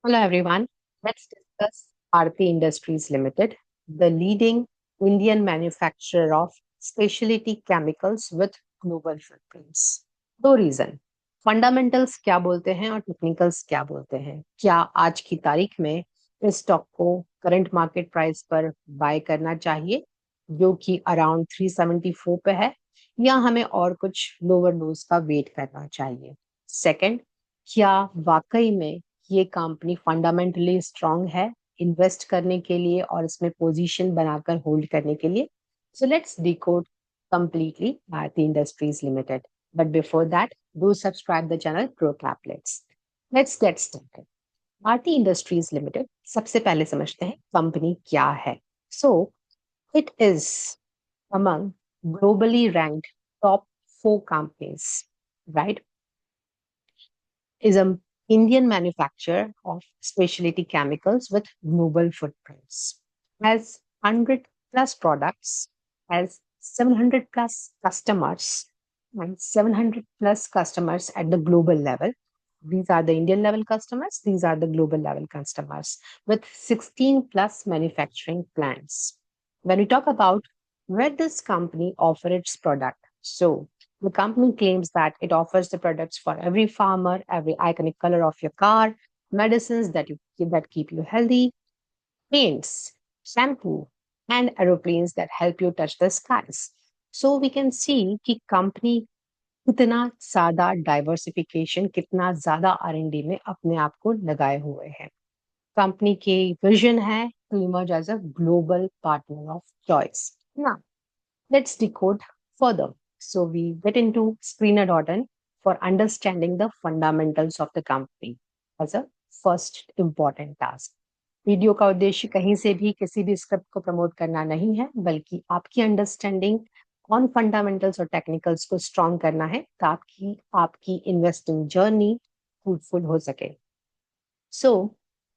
Hello everyone. Let's discuss Aarti Industries Limited, the leading Indian manufacturer of specialty chemicals with global footprints. दो reason fundamentals क्या बोलते हैं और technicals क्या बोलते हैं। क्या आज की तारीख में इस स्टॉक को करंट मार्केट प्राइस पर बाय करना चाहिए जो कि अराउंड 374 पे है, या हमें और कुछ लोअर लोज का वेट करना चाहिए। सेकंड, क्या वाकई में ये कंपनी फंडामेंटली स्ट्रांग है इन्वेस्ट करने के लिए और इसमें पोजीशन बनाकर होल्ड करने के लिए। So let's decode completely Bharti Industries Limited. But before that, do subscribe the channel Pro Caplets. Let's get started. Bharti Industries Limited सबसे पहले समझते हैं कंपनी क्या है। So it is among globally ranked top four companies, right? Is an Indian manufacturer of specialty chemicals with global footprints. Has 100 plus products, has 700 plus customers, and 700 plus customers at the global level. These are the Indian level customers, these are the global level customers with 16 plus manufacturing plants. When we talk about where this company offer its product, so the company claims that it offers the products for every farmer, every iconic color of your car, medicines that keep you healthy, paints, shampoo, and aeroplanes that help you touch the skies. So we can see कि company कितना ज्यादा diversification, कितना ज्यादा R&D में अपने आप को लगाए हुए हैं। कंपनी की विजन है to emerge as a global partner of choice. Now, let's decode further. So we get into Sreenadodan for understanding the fundamentals of the company as a first important task. Video का उद्देश्य कहीं से भी किसी भी script को promote करना नहीं है, बल्कि आपकी अंडरस्टैंडिंग ऑन फंडामेंटल्स और टेक्निकल्स को स्ट्रॉन्ग करना है ताकि आपकी इन्वेस्टिंग जर्नी फ्रूटफुल हो सके। सो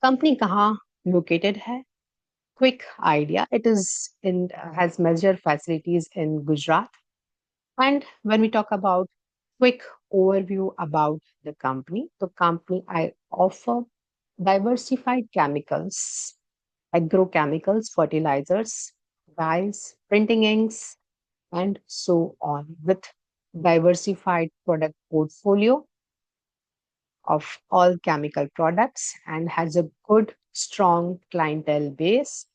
कंपनी कहाँ लोकेटेड है? Quick idea. It is in has major facilities in Gujarat. And when we talk about quick overview about the company, the company I offer diversified chemicals, agrochemicals, fertilizers, dyes, printing inks, and so on, with diversified product portfolio of all chemical products and has a good, strong clientele base.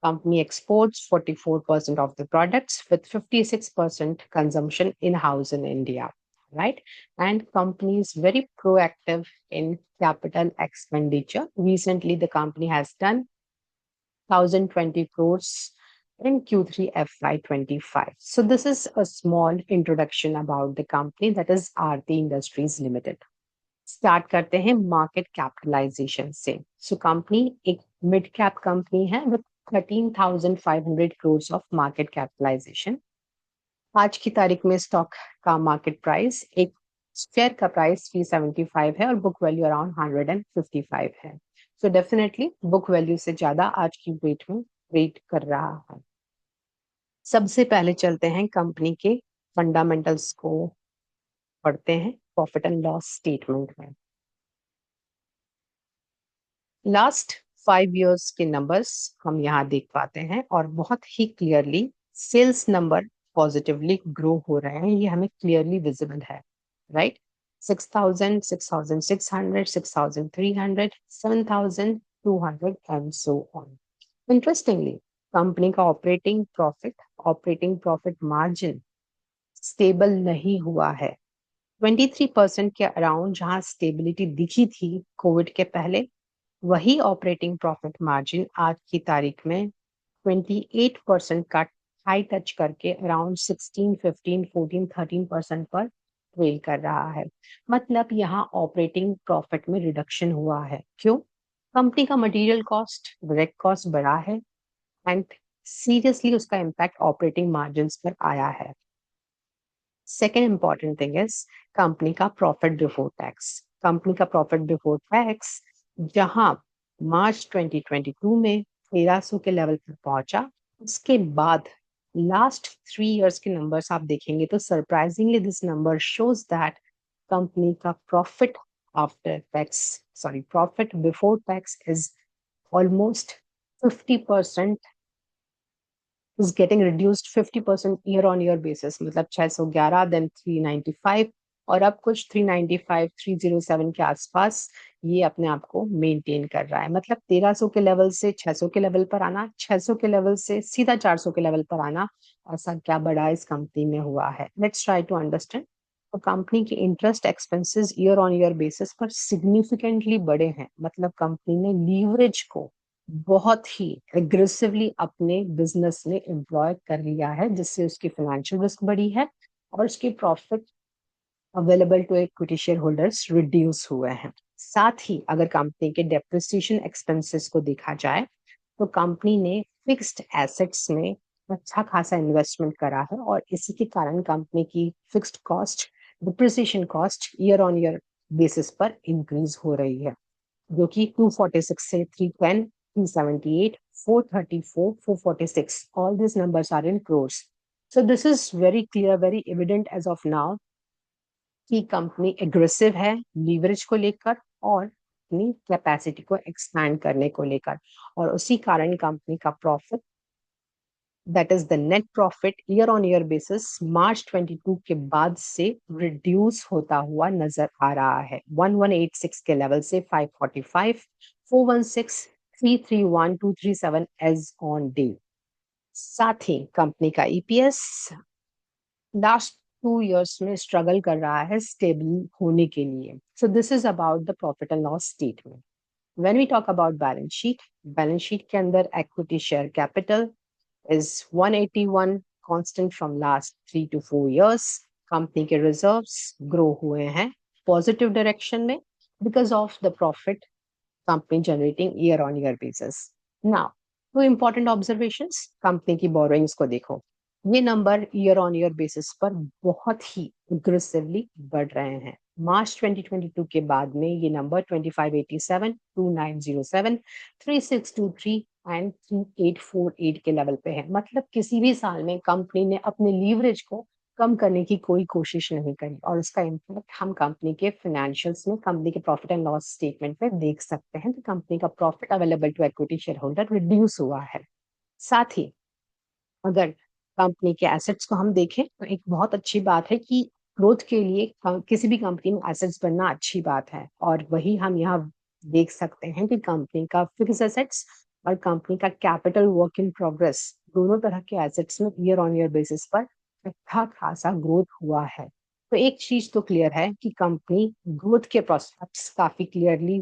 Company exports 44% of the products with 56% consumption in-house in India, right? And company is very proactive in capital expenditure. Recently, the company has done 1,020 crores in Q3 FY25. So this is a small introduction about the company, that is Aarti Industries Limited. Start करते हैं market capitalisation से। So company एक mid cap company है with 13,500 crore of market capitalisation. आज की तारीख में stock का मार्केट प्राइस, एक शेयर का प्राइस 375 है और बुक वैल्यू अराउंड 155 है। सो डेफिनेटली बुक वैल्यू से ज्यादा आज की डेट में रेट कर रहा है। सबसे पहले चलते हैं कंपनी के फंडामेंटल्स को पढ़ते हैं प्रॉफिट एंड लॉस स्टेटमेंट में। लास्ट 5 इयर्स के नंबर्स हम यहाँ देख पाते हैं और बहुत ही clearly sales number positively grow हो रहे हैं, ये हमें क्लियरली विजिबल है, right? 6,000, 6,600, 6,300, 7,200 and so on. Interestingly company का ऑपरेटिंग प्रॉफिट मार्जिन स्टेबल नहीं हुआ है। 23% के अराउंड जहां स्टेबिलिटी दिखी थी कोविड के पहले, वही ऑपरेटिंग प्रॉफिट मार्जिन आज की तारीख में 28% का हाई टच करके अराउंड 16, 15, 14, 13% पर ट्रेल कर रहा है। मतलब यहाँ ऑपरेटिंग प्रॉफिट में रिडक्शन हुआ है। क्यों? कंपनी का मटेरियल कॉस्ट, डायरेक्ट कॉस्ट बढ़ा है एंड सीरियसली उसका इम्पैक्ट ऑपरेटिंग मार्जिन पर आया है। Second important thing is company का प्रॉफिट बिफोर टैक्स। कंपनी का प्रॉफिट बिफोर टैक्स जहां मार्च 2022 में 1300 के लेवल पर पहुंचा, उसके बाद लास्ट 3 इयर्स के नंबर्स आप देखेंगे तो surprisingly this number shows that company का profit after tax, sorry, profit before tax is almost 50% is getting reduced 50% year on year basis, मतलब 611 देन 395 और अब कुछ 395 307 के आसपास ये अपने आप को मेंटेन कर रहा है। मतलब 1300 के लेवल से 600 के लेवल पर आना, 600 के लेवल से सीधा 400 के लेवल पर आना, ऐसा क्या बड़ा इस कंपनी में हुआ है। Let's try to understand. तो कंपनी के interest expenses year on year basis पर सिग्निफिकेंटली बड़े हैं। मतलब कंपनी ने लीवरेज को बहुत ही एग्रेसिवली अपने बिजनेस में एम्प्लॉय कर लिया है, जिससे उसकी फाइनेंशियल रिस्क बढ़ी है और उसके profit available to equity share holders reduce हुए हैं। साथ ही अगर कंपनी के डेप्रिसिएशन एक्सपेंसेस को देखा जाए तो कंपनी ने फिक्स्ड एसेट्स में अच्छा खासा इन्वेस्टमेंट करा है और इसी के कारण कंपनी की fixed cost, depreciation cost year on year basis पर इंक्रीज हो रही है, जो कि 246 से 310, 378, 434, 446, all these numbers are in crores. So this is very clear, very evident as of now कि कंपनी एग्रेसिव है लीवरेज को लेकर और अपनी कैपेसिटी को एक्सपैंड करने को लेकर, और उसी कारण कंपनी का profit, that is the net profit year on year basis March 22 के बाद से रिड्यूस होता हुआ नजर आ रहा है 1186 के लेवल से 545, 416, 331, 237 एज ऑन डे। साथ ही कंपनी का ईपीएस लास्ट 2 इयर्स में स्ट्रगल कर रहा है स्टेबल होने के लिए। So this is about the profit and loss statement. When we talk about balance sheet के अंदर equity share capital is 181 constant from last 3 to 4 years. Company के रिजर्व्स ग्रो हुए हैं पॉजिटिव डायरेक्शन में because of the profit company generating year on year basis. Now, two important observations. Company की borrowings को देखो, ये number year on year basis पर बहुत ही एग्रेसिवली बढ़ रहे हैं। मार्च 2022 के बाद में ये नंबर 2587, 2907, 3623 एंड 3848 के लेवल पे है। मतलब किसी भी साल में कंपनी ने अपने लीवरेज को कम करने की कोई कोशिश नहीं करी और उसका इम्पैक्ट हम कंपनी के फाइनेंशियल्स में, कंपनी के प्रॉफिट एंड लॉस स्टेटमेंट में देख सकते हैं कि कंपनी का profit available to equity share holder reduce हुआ है। साथ ही अगर कंपनी के एसेट्स को हम देखें तो एक बहुत अच्छी बात है कि ग्रोथ के लिए किसी भी कंपनी में एसेट्स बनना अच्छी बात है, और वही हम यहाँ देख सकते हैं कि कंपनी का फिक्स एसेट्स और कंपनी का कैपिटल वर्क इन प्रोग्रेस दोनों तरह के एसेट्स में ईयर ऑन ईयर बेसिस पर अच्छा खासा ग्रोथ हुआ है। तो एक चीज तो क्लियर है कि कंपनी ग्रोथ के प्रोस्पेक्ट्स काफी क्लियरली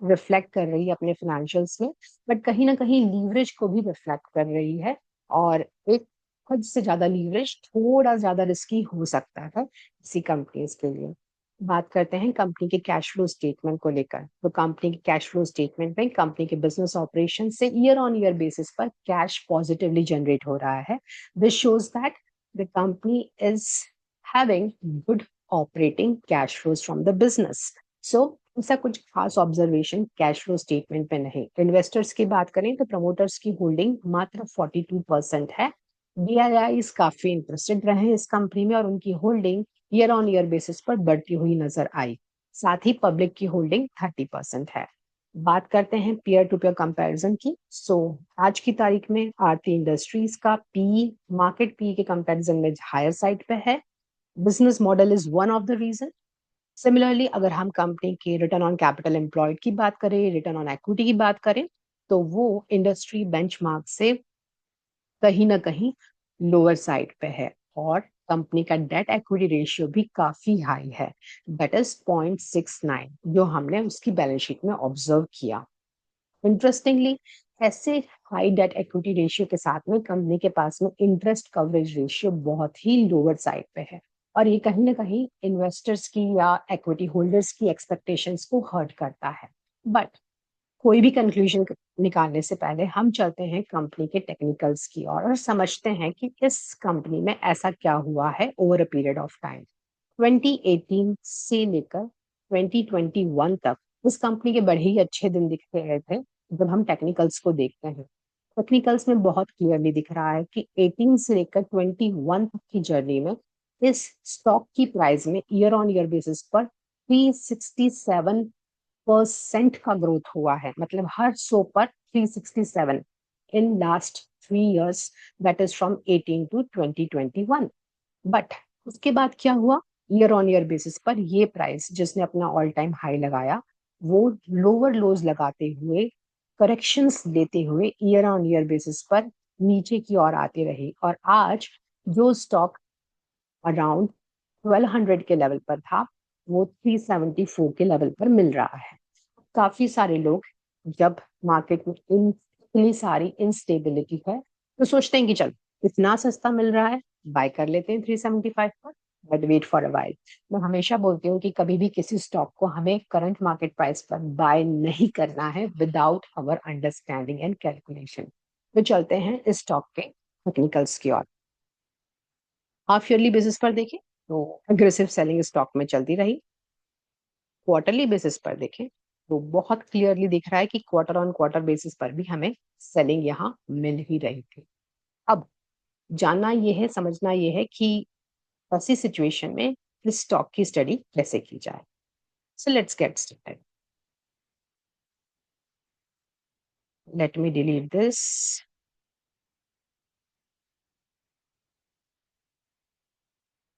रिफ्लेक्ट कर रही है अपने फाइनेंशियल्स में, बट कहीं ना कहीं लीवरेज को भी रिफ्लेक्ट कर रही है, और एक खुद से ज्यादा लीवरेज थोड़ा ज्यादा रिस्की हो सकता है किसी कंपनीज के लिए। बात करते हैं कंपनी के कैश फ्लो स्टेटमेंट को लेकर। तो कंपनी के कैश फ्लो स्टेटमेंट में कंपनी के बिजनेस ऑपरेशन से ईयर ऑन ईयर बेसिस पर कैश पॉजिटिवली जनरेट हो रहा है। This shows that the company is having good operating cash flows from the business. So ऐसा कुछ खास ऑब्जर्वेशन कैश फ्लो स्टेटमेंट में नहीं। इन्वेस्टर्स की बात करें तो प्रमोटर्स की होल्डिंग मात्र 42% है। डीआईआई काफी इंटरेस्टेड रहे इस कंपनी में और उनकी holding year on year basis पर बढ़ती हुई नजर आई। साथ ही पब्लिक की होल्डिंग 30% है। बात करते हैं पीयर टू पीयर कंपैरिजन की। आज की तारीख में आरती इंडस्ट्रीज का पी मार्केट पी के कंपैरिजन में हायर साइड पे है। Business model is one of the reason. Similarly अगर हम कंपनी के रिटर्न ऑन कैपिटल एम्प्लॉयड की बात करें, रिटर्न ऑन इक्विटी की बात करें, तो वो इंडस्ट्री बेंचमार्क से कहीं ना कहीं लोअर साइड पे है, और कंपनी का डेट इक्विटी रेशियो भी काफी हाई है, दैट इज 0.69, जो हमने उसकी बैलेंस शीट में ऑब्जर्व किया। इंटरेस्टिंगली ऐसे हाई डेट इक्विटी रेशियो के साथ में कंपनी के पास में इंटरेस्ट कवरेज रेशियो बहुत ही लोअर साइड पे है, और ये कहीं ना कहीं इन्वेस्टर्स की या इक्विटी होल्डर्स की एक्सपेक्टेशंस को हर्ट करता है। बट कोई भी कंक्लूजन निकालने से पहले हम चलते हैं कंपनी के टेक्निकल्स की ओर और समझते हैं कि इस कंपनी में ऐसा क्या हुआ है over a period of time. 2018 से लेकर 2021 तक इस कंपनी के बड़े ही अच्छे दिन दिख रहे थे जब हम टेक्निकल्स को देखते हैं। टेक्निकल्स में बहुत क्लियरली दिख रहा है कि 18 से लेकर 21 तक की जर्नी में इस स्टॉक की प्राइस में ईयर ऑन ईयर बेसिस पर 367% का ग्रोथ हुआ है, मतलब हर 100 पर 367 in last 3 years, that is from 18 to 2021। But उसके बाद क्या हुआ, ईयर ऑन ईयर बेसिस पर ये प्राइस जिसने अपना ऑल टाइम हाई लगाया, वो लोअर लोज लगाते हुए, करेक्शंस लेते हुए ईयर ऑन ईयर बेसिस पर नीचे की ओर आते रहे, और आज जो स्टॉक अराउंड 1200 के लेवल पर था, वो 374 के लेवल पर मिल रहा है। काफी सारे लोग जब मार्केट में इतनी सारी इंस्टेबिलिटी है तो सोचते हैं कि चल इतना सस्ता मिल रहा है, बाय कर लेते हैं 375 पर, but wait for a while. मैं हमेशा बोलती हूँ कि कभी भी किसी स्टॉक को हमें करंट मार्केट प्राइस पर बाय नहीं करना है without our understanding and calculation. तो चलते हैं इस स्टॉक के टेक्निकल्स की ओर। हाफ ईयरली बेसिस पर देखें तो एग्रेसिव सेलिंग स्टॉक में चलती रही। क्वार्टरली बेसिस पर देखें तो बहुत क्लियरली दिख रहा है कि क्वार्टर ऑन क्वार्टर बेसिस पर भी हमें सेलिंग यहाँ मिल ही रही थी। अब जानना यह है, समझना यह है कि ऐसी सिचुएशन में इस स्टॉक की स्टडी कैसे की जाए। So let's get started. Let me delete this.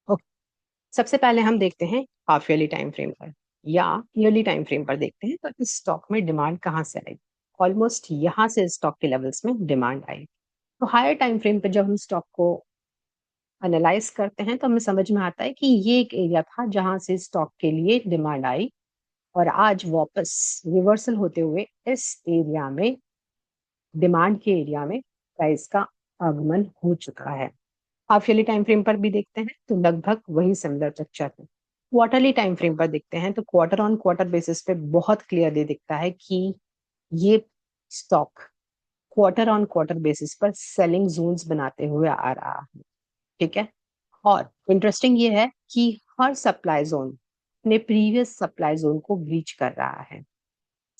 Okay, सबसे पहले हम देखते हैं हाफ ईयरली टाइम फ्रेम पर या ईयरली टाइम फ्रेम पर देखते हैं तो इस स्टॉक में डिमांड कहाँ से आई। ऑलमोस्ट यहाँ से स्टॉक के लेवल्स में डिमांड आई। तो हायर टाइम फ्रेम पर जब हम स्टॉक को एनालाइज करते हैं तो हमें समझ में आता है कि ये एक एरिया था जहां से स्टॉक के लिए डिमांड आई, और आज वापस रिवर्सल होते हुए इस एरिया में, डिमांड के एरिया में प्राइस का आगमन हो चुका है। हाफ ईयरली टाइम फ्रेम पर भी देखते हैं तो लगभग वही सिमिलर पिक्चर है। क्वार्टरली टाइम फ्रेम पर देखते हैं तो क्वार्टर ऑन क्वार्टर बेसिस पे बहुत क्लियरली दिखता है कि ये stock quarter on quarter basis पर सेलिंग जोन्स बनाते हुए आ रहा है। ठीक है, और इंटरेस्टिंग ये है कि हर सप्लाई जोन अपने प्रीवियस सप्लाई जोन को ब्रीच कर रहा है,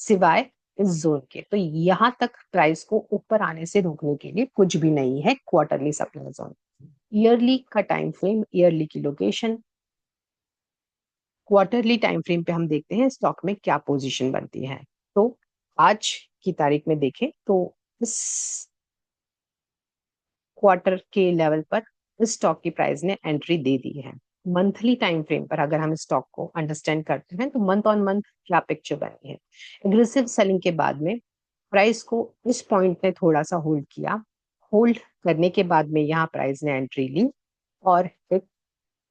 सिवाय इस जोन के। तो यहां तक प्राइस को ऊपर आने से रोकने के लिए कुछ भी नहीं है क्वार्टरली सप्लाई जोन। ईयरली का टाइम फ्रेम, ईयरली की लोकेशन, क्वार्टरली टाइम फ्रेम पे हम देखते हैं स्टॉक में क्या पोजीशन बनती है। तो आज की तारीख में देखें तो इस क्वार्टर के लेवल पर इस स्टॉक की प्राइस ने एंट्री दे दी है। मंथली टाइम फ्रेम पर अगर हम स्टॉक को अंडरस्टैंड करते हैं तो मंथ ऑन मंथ क्या पिक्चर बनी है। एग्रेसिव सेलिंग के बाद में प्राइस को इस पॉइंट ने थोड़ा सा होल्ड किया। होल्ड करने के बाद में यहाँ प्राइस ने एंट्री ली और एक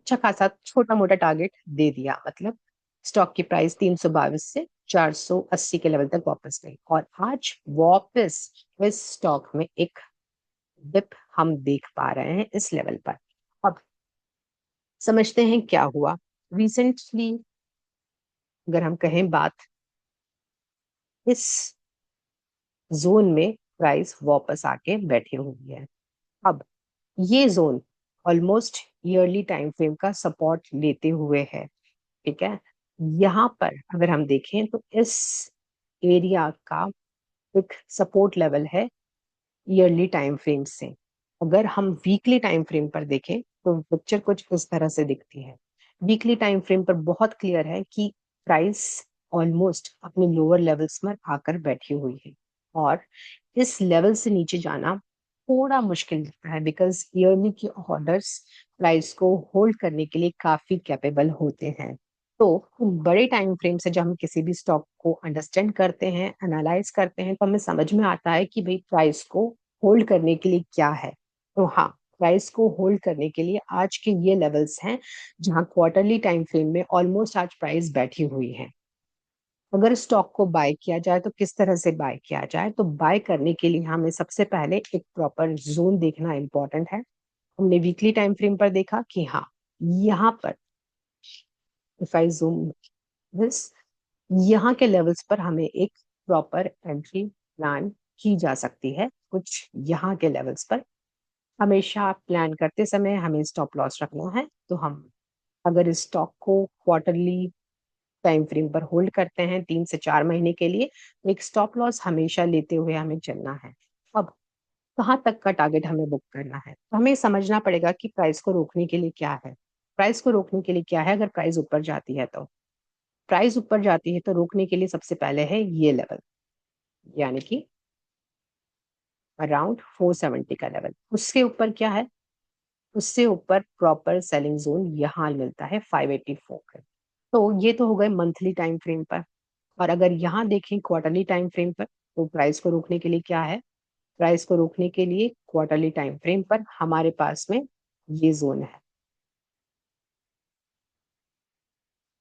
अच्छा खासा छोटा मोटा टारगेट दे दिया, मतलब स्टॉक की प्राइस 322 से 480 के लेवल तक वापस गई, और आज वापस इस स्टॉक में एक डिप हम देख पा रहे हैं इस लेवल पर। अब समझते हैं क्या हुआ रिसेंटली। अगर हम कहें बात, इस जोन में प्राइस वापस आके बैठी हुई है। अब ये zone almost yearly time frame का सपोर्ट लेते हुए है। ठीक है, यहाँ पर अगर हम देखें तो इस एरिया का एक सपोर्ट लेवल है ईयरली टाइम फ्रेम से। अगर हम वीकली टाइम फ्रेम पर देखें तो पिक्चर कुछ इस तरह से दिखती है। वीकली टाइम फ्रेम पर बहुत क्लियर है कि प्राइस ऑलमोस्ट अपने लोअर लेवल्स में आकर बैठी हुई है, और इस लेवल से नीचे जाना थोड़ा मुश्किल लगता है, बिकॉज ईयरली की ऑर्डर्स प्राइस को होल्ड करने के लिए काफी कैपेबल होते हैं। तो बड़े टाइम फ्रेम से जब हम किसी भी स्टॉक को अंडरस्टैंड करते हैं, एनालाइज करते हैं, तो हमें समझ में आता है कि भाई प्राइस को होल्ड करने के लिए क्या है। तो हाँ, प्राइस को होल्ड करने के लिए आज के ये लेवल्स हैं जहां क्वार्टरली टाइम फ्रेम में ऑलमोस्ट आज प्राइस बैठी हुई है। अगर स्टॉक को बाय किया जाए तो किस तरह से बाय किया जाए, तो बाय करने के लिए हमें सबसे पहले एक प्रॉपर जोन देखना इंपॉर्टेंट है। हमने वीकली टाइम फ्रेम पर देखा कि हाँ, यहाँ पर इफ आई जूम दिस, यहाँ के लेवल्स पर हमें एक प्रॉपर एंट्री प्लान की जा सकती है। कुछ यहाँ के लेवल्स पर हमेशा प्लान करते समय हमें स्टॉप लॉस रखना है। तो हम अगर इस स्टॉक को क्वार्टरली टाइम फ्रेम पर होल्ड करते हैं 3 से 4 महीने के लिए, तो एक स्टॉप लॉस हमेशा लेते हुए हमें चलना है। अब कहाँ तक का टारगेट हमें बुक करना है, तो हमें समझना पड़ेगा कि प्राइस को रोकने के लिए क्या है। प्राइस को रोकने के लिए क्या है, अगर प्राइस ऊपर जाती है तो प्राइस ऊपर जाती है तो रोकने के लिए सबसे पहले है ये लेवल, यानी कि अराउंड 470 का लेवल। उसके ऊपर क्या है, उससे ऊपर प्रॉपर सेलिंग जोन यहाँ मिलता है 584 का। तो ये तो हो गए मंथली टाइम फ्रेम पर। और अगर यहाँ देखें क्वार्टरली टाइम फ्रेम पर, तो प्राइस को रोकने के लिए क्या है, प्राइस को रोकने के लिए क्वार्टरली टाइम फ्रेम पर हमारे पास में ये जोन है,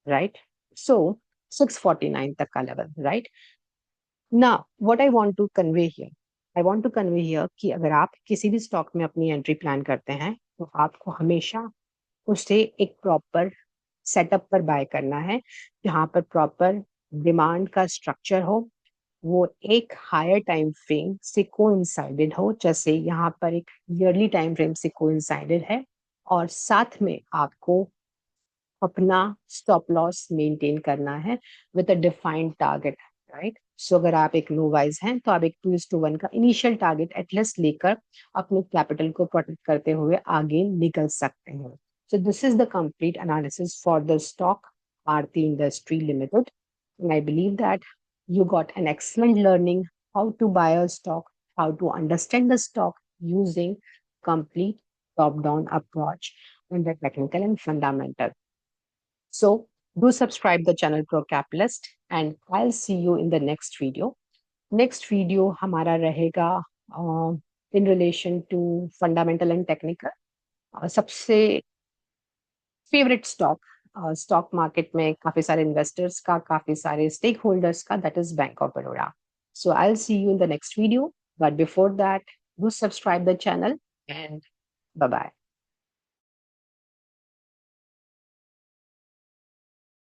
राइट। सो 649 तक का लेवल, राइट। ना what I want to convey here, I want to convey here कि अगर आप किसी भी स्टॉक में अपनी एंट्री प्लान करते हैं तो आपको हमेशा उसे एक प्रॉपर सेटअप पर बाय करना है, जहां पर प्रॉपर डिमांड का स्ट्रक्चर हो, वो एक हायर टाइम फ्रेम से कोइंसाइडेड हो, जैसे यहाँ पर एक ईयरली टाइम फ्रेम से कोइंसाइडेड है, और साथ में आपको अपना स्टॉप लॉस मेंटेन करना है with a defined target, right. So अगर आप एक नोवाइज हैं तो आप एक 2:1 का इनिशियल टारगेट एटलीस्ट लेकर अपने कैपिटल को प्रोटेक्ट करते हुए आगे निकल सकते हैं। सो this is the complete analysis for the stock Aarti Industry Limited. And I believe that you got an excellent learning how to buy a stock, how to understand the stock using complete top-down approach on the technical and fundamental. So do subscribe the channel Pro Capitalist and I'll see you in the next video. Next video हमारा रहेगा in relation to fundamental and technical. सबसे favourite stock stock market में काफी सारे investors का, काफी सारे stake holders का, that is bank of Baroda. So I'll see you in the next video. But before that, do subscribe the channel and bye bye.